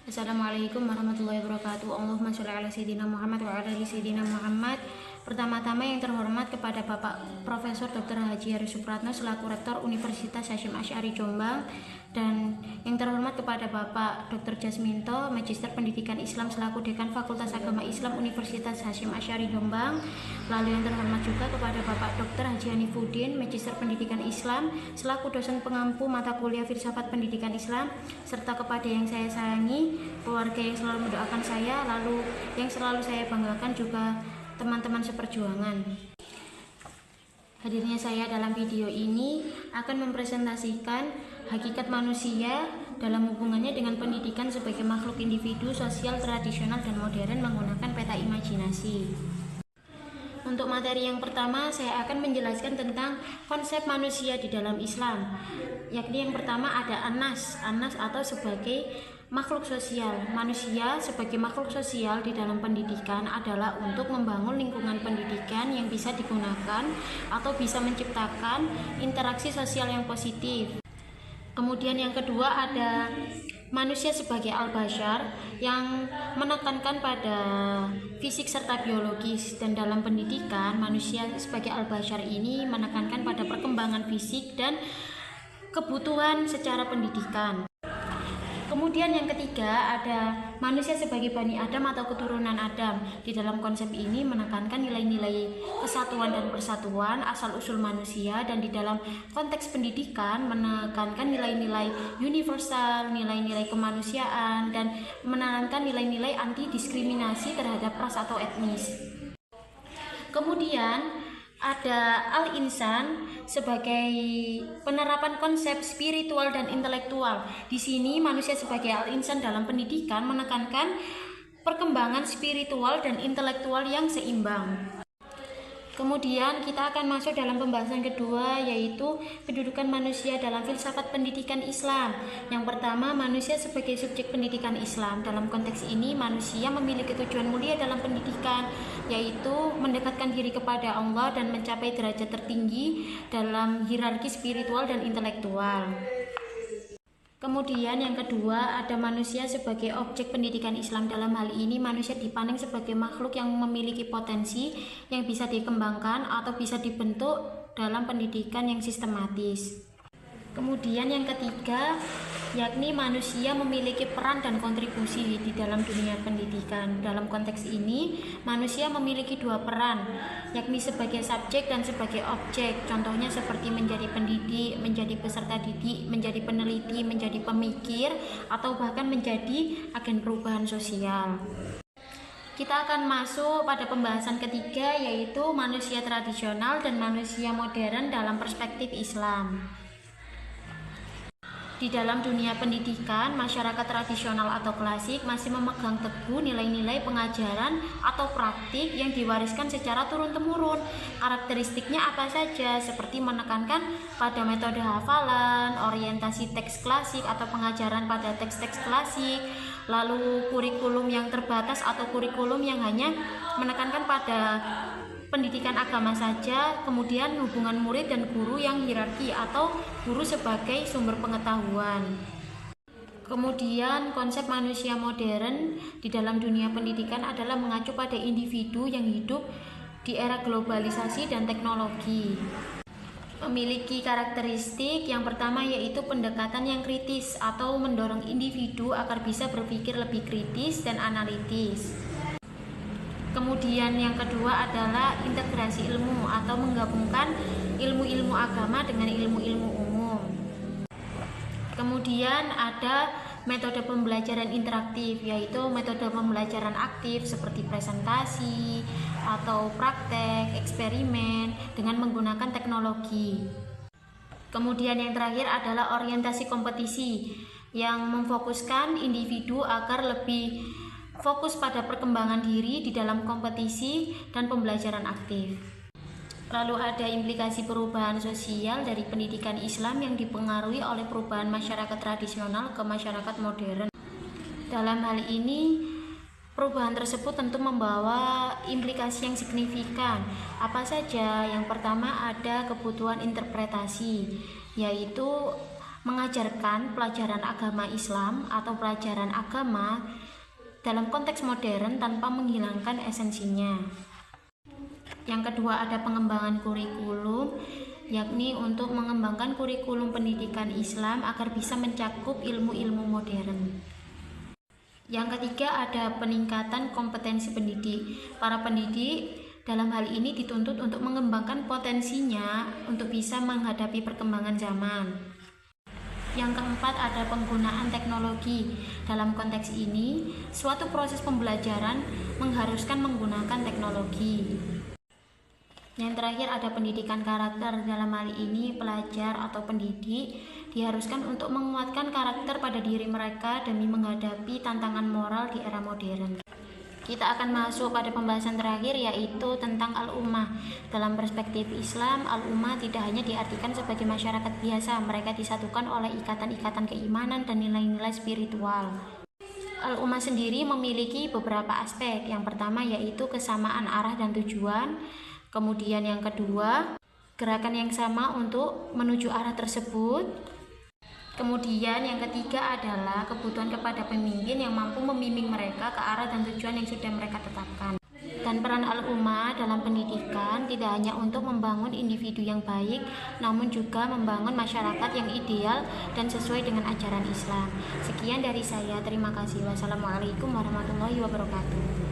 Assalamualaikum warahmatullahi wabarakatuh. Allahumma sholli ala sayyidina Muhammad wa ala ali sayyidina Muhammad. Pertama-tama yang terhormat kepada Bapak Profesor Dr. Haji Hari Supratno selaku Rektor Universitas Hasyim Asy'ari Jombang, dan yang terhormat kepada Bapak Dr. Jasminto, Magister Pendidikan Islam selaku Dekan Fakultas Agama Islam Universitas Hasyim Asy'ari Jombang. Lalu yang terhormat juga kepada Bapak Dr. Haji Hanifuddin, Magister Pendidikan Islam selaku dosen pengampu mata kuliah Filsafat Pendidikan Islam, serta kepada yang saya sayangi, keluarga yang selalu mendoakan saya, lalu yang selalu saya banggakan juga teman-teman seperjuangan. Hadirnya saya dalam video ini akan mempresentasikan hakikat manusia dalam hubungannya dengan pendidikan sebagai makhluk individu sosial tradisional dan modern menggunakan peta imajinasi. Untuk materi yang pertama, saya akan menjelaskan tentang konsep manusia di dalam Islam, yakni yang pertama ada anas atau sebagai makhluk sosial. Manusia sebagai makhluk sosial di dalam pendidikan adalah untuk membangun lingkungan pendidikan yang bisa digunakan atau bisa menciptakan interaksi sosial yang positif. Kemudian yang kedua ada manusia sebagai al-bashar yang menekankan pada fisik serta biologis, dan dalam pendidikan manusia sebagai al-bashar ini menekankan pada perkembangan fisik dan kebutuhan secara pendidikan. Kemudian yang ketiga ada manusia sebagai Bani Adam atau keturunan Adam. Di dalam konsep ini menekankan nilai-nilai kesatuan dan persatuan asal-usul manusia, dan di dalam konteks pendidikan menekankan nilai-nilai universal, nilai-nilai kemanusiaan, dan menekankan nilai-nilai anti diskriminasi terhadap ras atau etnis. Kemudian ada al-insan sebagai penerapan konsep spiritual dan intelektual. Di sini manusia sebagai al-insan dalam pendidikan menekankan perkembangan spiritual dan intelektual yang seimbang. Kemudian kita akan masuk dalam pembahasan kedua, yaitu kedudukan manusia dalam filsafat pendidikan Islam. Yang pertama, manusia sebagai subjek pendidikan Islam. Dalam konteks ini, manusia memiliki tujuan mulia dalam pendidikan, yaitu mendekatkan diri kepada Allah dan mencapai derajat tertinggi dalam hierarki spiritual dan intelektual. Kemudian yang kedua ada manusia sebagai objek pendidikan Islam. Dalam hal ini manusia dipandang sebagai makhluk yang memiliki potensi yang bisa dikembangkan atau bisa dibentuk dalam pendidikan yang sistematis. Kemudian yang ketiga yakni manusia memiliki peran dan kontribusi di dalam dunia pendidikan. Dalam konteks ini manusia memiliki dua peran, yakni sebagai subjek dan sebagai objek. Contohnya seperti menjadi pendidik, menjadi peserta didik, menjadi peneliti, menjadi pemikir, atau bahkan menjadi agen perubahan sosial. Kita akan masuk pada pembahasan ketiga, yaitu manusia tradisional dan manusia modern dalam perspektif Islam. Di dalam dunia pendidikan, masyarakat tradisional atau klasik masih memegang teguh nilai-nilai pengajaran atau praktik yang diwariskan secara turun-temurun. Karakteristiknya apa saja? Seperti menekankan pada metode hafalan, orientasi teks klasik atau pengajaran pada teks-teks klasik, lalu kurikulum yang terbatas atau kurikulum yang hanya menekankan pada pendidikan agama saja, kemudian hubungan murid dan guru yang hierarki atau guru sebagai sumber pengetahuan. Kemudian konsep manusia modern di dalam dunia pendidikan adalah mengacu pada individu yang hidup di era globalisasi dan teknologi. Memiliki karakteristik yang pertama yaitu pendekatan yang kritis atau mendorong individu agar bisa berpikir lebih kritis dan analitis. Kemudian yang kedua adalah integrasi ilmu atau menggabungkan ilmu-ilmu agama dengan ilmu-ilmu umum. Kemudian ada metode pembelajaran interaktif, yaitu metode pembelajaran aktif seperti presentasi atau praktek, eksperimen dengan menggunakan teknologi. Kemudian yang terakhir adalah orientasi kompetisi yang memfokuskan individu agar lebih fokus pada perkembangan diri di dalam kompetisi dan pembelajaran aktif. Lalu ada implikasi perubahan sosial dari pendidikan Islam yang dipengaruhi oleh perubahan masyarakat tradisional ke masyarakat modern. Dalam hal ini, perubahan tersebut tentu membawa implikasi yang signifikan. Apa saja? Yang pertama ada kebutuhan interpretasi, yaitu mengajarkan pelajaran agama Islam atau pelajaran agama dalam konteks modern tanpa menghilangkan esensinya. Yang kedua ada pengembangan kurikulum, yakni untuk mengembangkan kurikulum pendidikan Islam agar bisa mencakup ilmu-ilmu modern. Yang ketiga ada peningkatan kompetensi pendidik. Para pendidik dalam hal ini dituntut untuk mengembangkan potensinya untuk bisa menghadapi perkembangan zaman. Yang keempat ada penggunaan teknologi. Dalam konteks ini, suatu proses pembelajaran mengharuskan menggunakan teknologi. Yang terakhir ada pendidikan karakter. Dalam hal ini pelajar atau pendidik diharuskan untuk menguatkan karakter pada diri mereka demi menghadapi tantangan moral di era modern. Kita akan masuk pada pembahasan terakhir, yaitu tentang al-ummah. Dalam perspektif Islam, al-ummah tidak hanya diartikan sebagai masyarakat biasa. Mereka disatukan oleh ikatan-ikatan keimanan dan nilai-nilai spiritual. Al-ummah sendiri memiliki beberapa aspek. Yang pertama yaitu kesamaan arah dan tujuan. Kemudian yang kedua, gerakan yang sama untuk menuju arah tersebut. Kemudian yang ketiga adalah kebutuhan kepada pemimpin yang mampu membimbing mereka ke arah dan tujuan yang sudah mereka tetapkan. Dan peran al-ummah dalam pendidikan tidak hanya untuk membangun individu yang baik, namun juga membangun masyarakat yang ideal dan sesuai dengan ajaran Islam. Sekian dari saya, terima kasih. Wassalamualaikum warahmatullahi wabarakatuh.